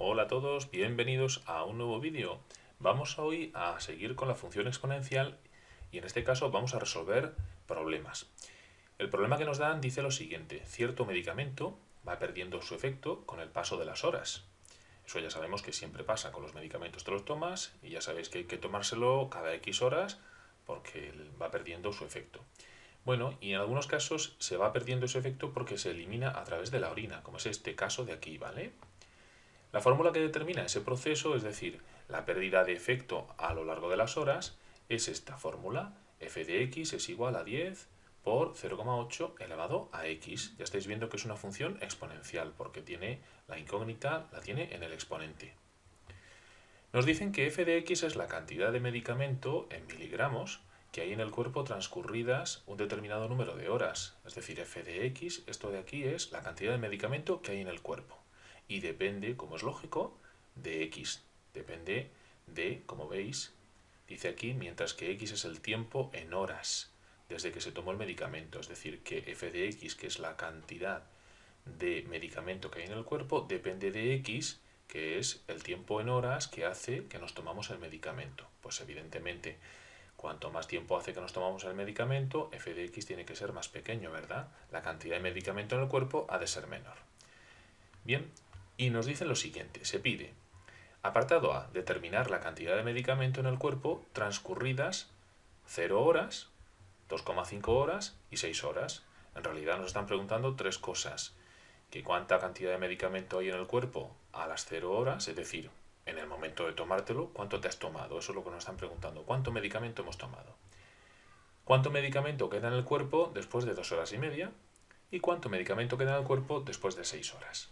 Hola a todos, bienvenidos a un nuevo vídeo. Vamos hoy a seguir con la función exponencial y en este caso vamos a resolver problemas. El problema que nos dan dice lo siguiente: cierto medicamento va perdiendo su efecto con el paso de las horas. Eso ya sabemos que siempre pasa con los medicamentos, te los tomas y ya sabéis que hay que tomárselo cada X horas porque va perdiendo su efecto. Bueno, y en algunos casos se va perdiendo ese efecto porque se elimina a través de la orina, como es este caso de aquí, ¿vale? La fórmula que determina ese proceso, es decir, la pérdida de efecto a lo largo de las horas, es esta fórmula: f de x es igual a 10 por 0,8 elevado a x. Ya estáis viendo que es una función exponencial porque tiene la incógnita, la tiene en el exponente. Nos dicen que f de x es la cantidad de medicamento en miligramos que hay en el cuerpo transcurridas un determinado número de horas. Es decir, f de x, esto de aquí es la cantidad de medicamento que hay en el cuerpo. Y depende, como es lógico, de x. Depende de, como veis, dice aquí, mientras que x es el tiempo en horas desde que se tomó el medicamento. Es decir, que f de x, que es la cantidad de medicamento que hay en el cuerpo, depende de x, que es el tiempo en horas que hace que nos tomamos el medicamento. Pues evidentemente, cuanto más tiempo hace que nos tomamos el medicamento, f de x tiene que ser más pequeño, ¿verdad? La cantidad de medicamento en el cuerpo ha de ser menor. Bien, y nos dicen lo siguiente: se pide, apartado A, determinar la cantidad de medicamento en el cuerpo transcurridas 0 horas, 2,5 horas y 6 horas. En realidad nos están preguntando tres cosas: que cuánta cantidad de medicamento hay en el cuerpo a las 0 horas, es decir, en el momento de tomártelo, cuánto te has tomado. Eso es lo que nos están preguntando: ¿cuánto medicamento hemos tomado? ¿Cuánto medicamento queda en el cuerpo después de 2 horas y media? ¿Y cuánto medicamento queda en el cuerpo después de 6 horas?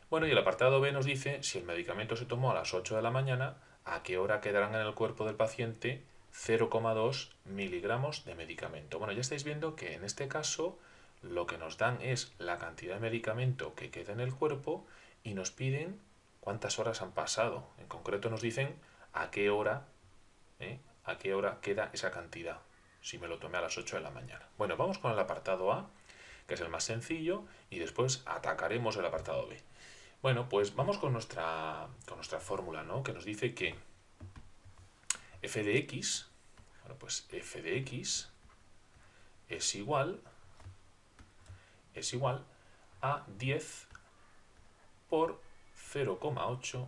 Bueno, y el apartado B nos dice si el medicamento se tomó a las 8 de la mañana, a qué hora quedarán en el cuerpo del paciente 0,2 miligramos de medicamento. Bueno, ya estáis viendo que en este caso lo que nos dan es la cantidad de medicamento que queda en el cuerpo y nos piden cuántas horas han pasado. En concreto nos dicen a qué hora queda esa cantidad, si me lo tomé a las 8 de la mañana. Bueno, vamos con el apartado A, que es el más sencillo, y después atacaremos el apartado B. Bueno, pues vamos con nuestra fórmula, ¿no? Que nos dice que f de x, bueno, pues f de x es igual a 10 por 0,8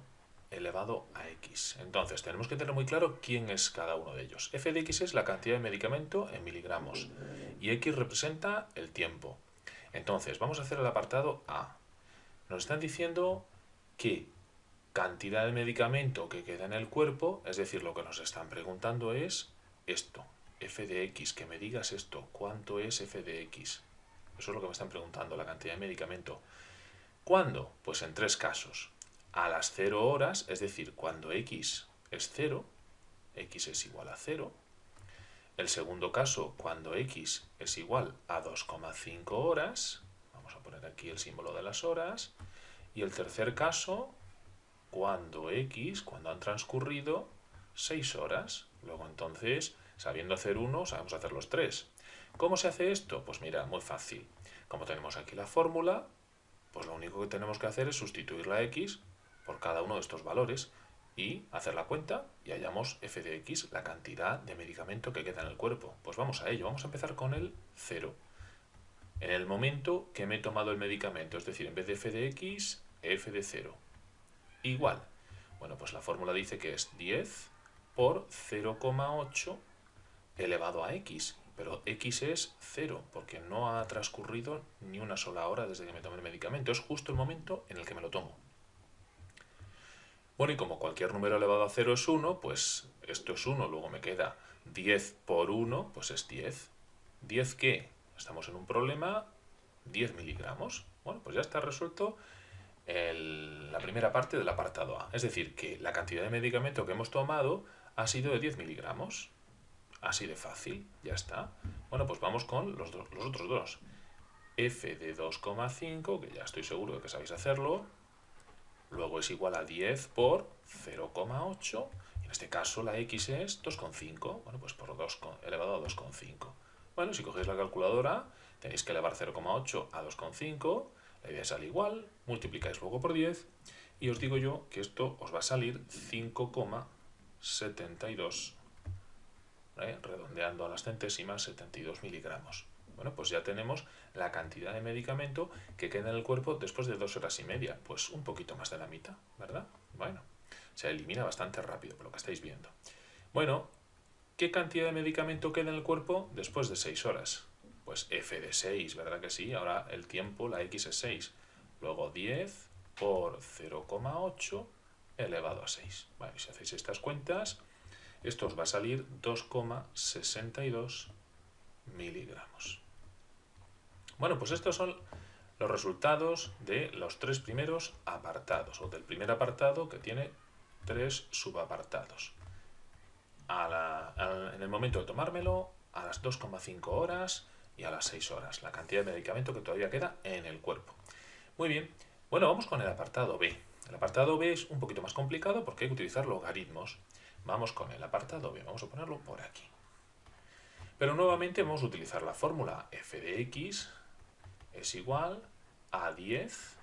elevado a x. Entonces, tenemos que tener muy claro quién es cada uno de ellos. F de x es la cantidad de medicamento en miligramos y x representa el tiempo. Entonces, vamos a hacer el apartado A. Nos están diciendo que cantidad de medicamento que queda en el cuerpo, es decir, lo que nos están preguntando es esto, f de x, que me digas esto, ¿cuánto es f de x? Eso es lo que me están preguntando, la cantidad de medicamento. ¿Cuándo? Pues en tres casos. A las 0 horas, es decir, cuando x es 0, x es igual a 0. El segundo caso, cuando x es igual a 2,5 horas. Vamos a poner aquí el símbolo de las horas. Y el tercer caso, cuando han transcurrido 6 horas. Luego entonces, sabiendo hacer uno, sabemos hacer los tres. ¿Cómo se hace esto? Pues mira, muy fácil. Como tenemos aquí la fórmula, pues lo único que tenemos que hacer es sustituir la x por cada uno de estos valores y hacer la cuenta y hallamos f de x, la cantidad de medicamento que queda en el cuerpo. Pues vamos a ello, vamos a empezar con el 0. En el momento que me he tomado el medicamento, es decir, en vez de f de x, f de 0. Igual. Bueno, pues la fórmula dice que es 10 por 0,8 elevado a x. Pero x es 0, porque no ha transcurrido ni una sola hora desde que me tomé el medicamento. Es justo el momento en el que me lo tomo. Bueno, y como cualquier número elevado a 0 es 1, pues esto es 1, luego me queda 10 por 1, pues es 10. ¿10 qué? Estamos en un problema, 10 miligramos. Bueno, pues ya está resuelto la primera parte del apartado A. Es decir, que la cantidad de medicamento que hemos tomado ha sido de 10 miligramos. Así de fácil, ya está. Bueno, pues vamos con los otros dos. F de 2,5, que ya estoy seguro de que sabéis hacerlo. Luego es igual a 10 por 0,8. En este caso la x es 2,5. Bueno, pues por 2 elevado a 2,5. Bueno, si cogéis la calculadora, tenéis que elevar 0,8 a 2,5. La idea sale igual. Multiplicáis luego por 10 Y os digo yo que esto os va a salir 5,72, redondeando a las centésimas, 72 miligramos. Bueno, pues ya tenemos la cantidad de medicamento que queda en el cuerpo después de 2 horas y media. Pues un poquito más de la mitad, ¿verdad? Bueno, se elimina bastante rápido, por lo que estáis viendo. Bueno, ¿qué cantidad de medicamento queda en el cuerpo después de 6 horas? Pues F de 6, ¿verdad que sí? Ahora el tiempo, la X es 6. Luego 10 por 0,8 elevado a 6. Bueno, si hacéis estas cuentas, esto os va a salir 2,62 miligramos. Bueno, pues estos son los resultados de los 3 primeros apartados, o del primer apartado que tiene 3 subapartados. En el momento de tomármelo, a las 2,5 horas y a las 6 horas, la cantidad de medicamento que todavía queda en el cuerpo. Muy bien, bueno, vamos con el apartado B. El apartado B es un poquito más complicado porque hay que utilizar logaritmos. Vamos con el apartado B, vamos a ponerlo por aquí. Pero nuevamente vamos a utilizar la fórmula f de x es igual a 10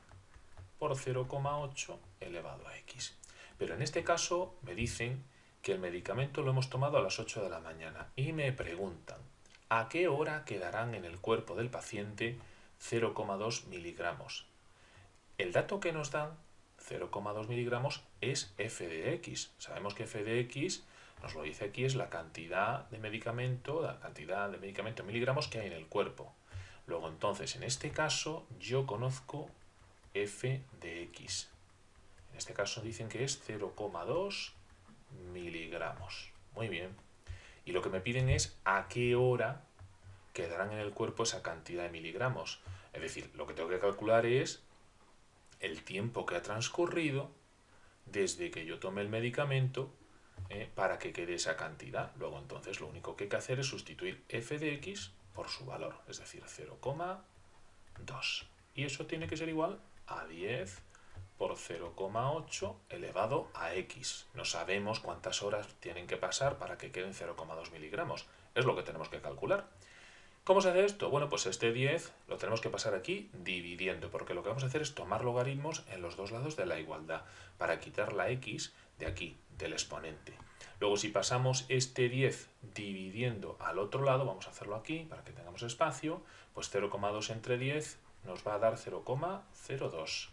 por 0,8 elevado a x. Pero en este caso me dicen que el medicamento lo hemos tomado a las 8 de la mañana y me preguntan ¿a qué hora quedarán en el cuerpo del paciente 0,2 miligramos? El dato que nos dan, 0,2 miligramos, es f de x. Sabemos que f de x, nos lo dice aquí, es la cantidad de medicamento en miligramos que hay en el cuerpo. Luego entonces, en este caso, yo conozco f de x. En este caso dicen que es 0,2 miligramos. Muy bien. Y lo que me piden es a qué hora quedarán en el cuerpo esa cantidad de miligramos. Es decir, lo que tengo que calcular es el tiempo que ha transcurrido desde que yo tome el medicamento para que quede esa cantidad. Luego entonces lo único que hay que hacer es sustituir f de x por su valor, es decir, 0,2. Y eso tiene que ser igual a 10 por 0,8 elevado a x. No sabemos cuántas horas tienen que pasar para que queden 0,2 miligramos. Es lo que tenemos que calcular. ¿Cómo se hace esto? Bueno, pues este 10 lo tenemos que pasar aquí dividiendo, porque lo que vamos a hacer es tomar logaritmos en los dos lados de la igualdad, para quitar la x de aquí, del exponente. Luego, si pasamos este 10 dividiendo al otro lado, vamos a hacerlo aquí, para que tengamos espacio, pues 0,2 entre 10 nos va a dar 0,02,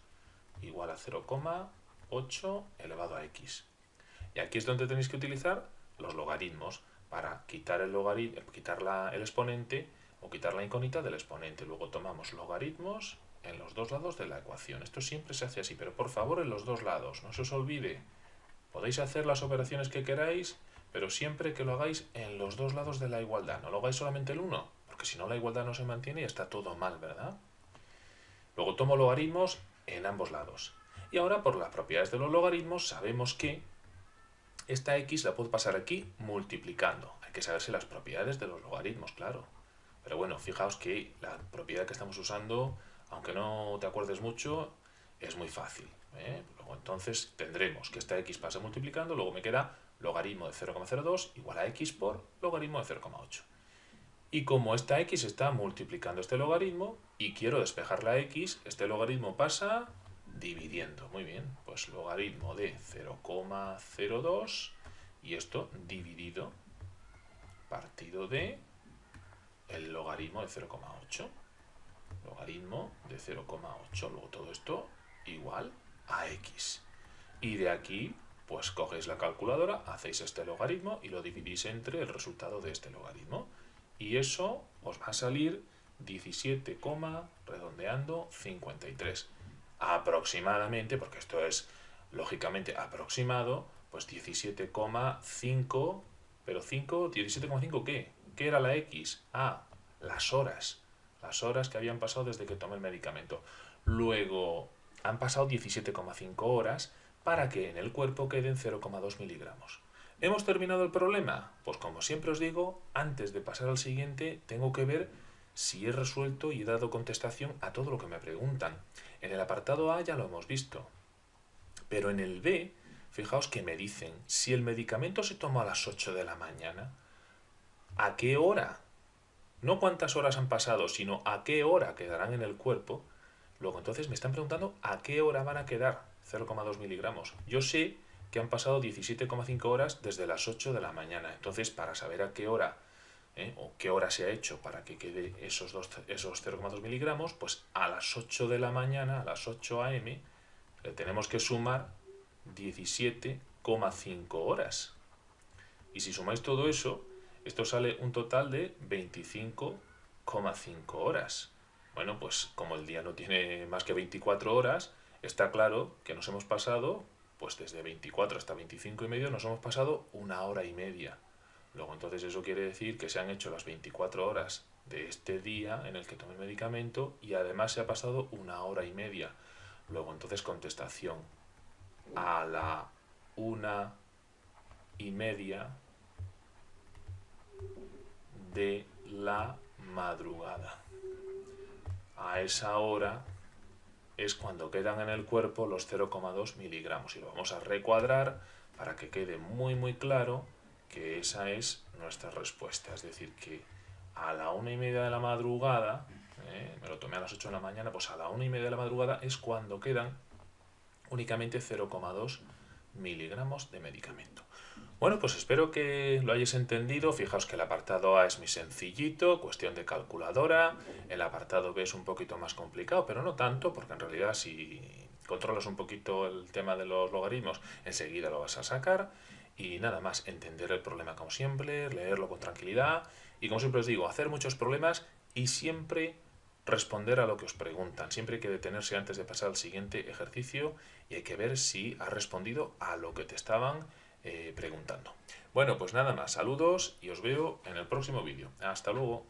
igual a 0,8 elevado a x. Y aquí es donde tenéis que utilizar los logaritmos, para quitar el exponente o quitar la incógnita del exponente. Luego tomamos logaritmos en los dos lados de la ecuación. Esto siempre se hace así, pero por favor en los dos lados, no se os olvide. Podéis hacer las operaciones que queráis, pero siempre que lo hagáis en los dos lados de la igualdad. No lo hagáis solamente el uno, porque si no la igualdad no se mantiene y está todo mal, ¿verdad? Luego tomo logaritmos en ambos lados. Y ahora, por las propiedades de los logaritmos, sabemos que esta x la puedo pasar aquí multiplicando. Hay que saberse las propiedades de los logaritmos, claro. Pero bueno, fijaos que la propiedad que estamos usando, aunque no te acuerdes mucho, es muy fácil. Luego entonces tendremos que esta x pasa multiplicando, luego me queda logaritmo de 0,02 igual a x por logaritmo de 0,8. Y como esta x está multiplicando este logaritmo y quiero despejar la x, este logaritmo pasa dividiendo. Muy bien, pues logaritmo de 0,02 y esto dividido partido de el logaritmo de 0,8. Logaritmo de 0,8. Luego todo esto igual a x. Y de aquí, pues cogéis la calculadora, hacéis este logaritmo y lo dividís entre el resultado de este logaritmo. Y eso os va a salir 17, redondeando 53. Aproximadamente, porque esto es lógicamente aproximado, pues 17,5, pero 17,5 ¿qué? ¿Qué era la x? Ah, las horas que habían pasado desde que tomé el medicamento. Luego han pasado 17,5 horas para que en el cuerpo queden 0,2 miligramos. ¿Hemos terminado el problema? Pues como siempre os digo, antes de pasar al siguiente, tengo que ver si he resuelto y he dado contestación a todo lo que me preguntan. En el apartado A ya lo hemos visto, pero en el B, fijaos que me dicen, si el medicamento se toma a las 8 de la mañana, ¿a qué hora? No cuántas horas han pasado, sino a qué hora quedarán en el cuerpo. Luego entonces me están preguntando a qué hora van a quedar 0,2 miligramos. Yo sé que han pasado 17,5 horas desde las 8 de la mañana. Entonces, para saber a qué hora o qué hora se ha hecho para que quede esos 0,2 miligramos, pues a las 8 de la mañana, a las 8 a.m., le tenemos que sumar 17,5 horas. Y si sumáis todo eso, esto sale un total de 25,5 horas. Bueno, pues como el día no tiene más que 24 horas, está claro que nos hemos pasado, pues desde 24 hasta 25 y medio, nos hemos pasado 1 hora y media. Luego entonces eso quiere decir que se han hecho las 24 horas de este día en el que tomé el medicamento y además se ha pasado 1 hora y media. Luego entonces contestación. A la 1:30 de la madrugada. A esa hora es cuando quedan en el cuerpo los 0,2 miligramos y lo vamos a recuadrar para que quede muy claro que esa es nuestra respuesta. Es decir, que a la 1:30 de la madrugada, me lo tomé a las 8 de la mañana, pues a la 1:30 de la madrugada es cuando quedan únicamente 0,2 miligramos de medicamento. Bueno, pues espero que lo hayáis entendido. Fijaos que el apartado A es muy sencillito, cuestión de calculadora. El apartado B es un poquito más complicado, pero no tanto, porque en realidad si controlas un poquito el tema de los logaritmos, enseguida lo vas a sacar. Y nada más, entender el problema como siempre, leerlo con tranquilidad. Y como siempre os digo, hacer muchos problemas y siempre responder a lo que os preguntan. Siempre hay que detenerse antes de pasar al siguiente ejercicio y hay que ver si has respondido a lo que te estaban preguntando. Bueno, pues nada más, saludos y os veo en el próximo vídeo. Hasta luego.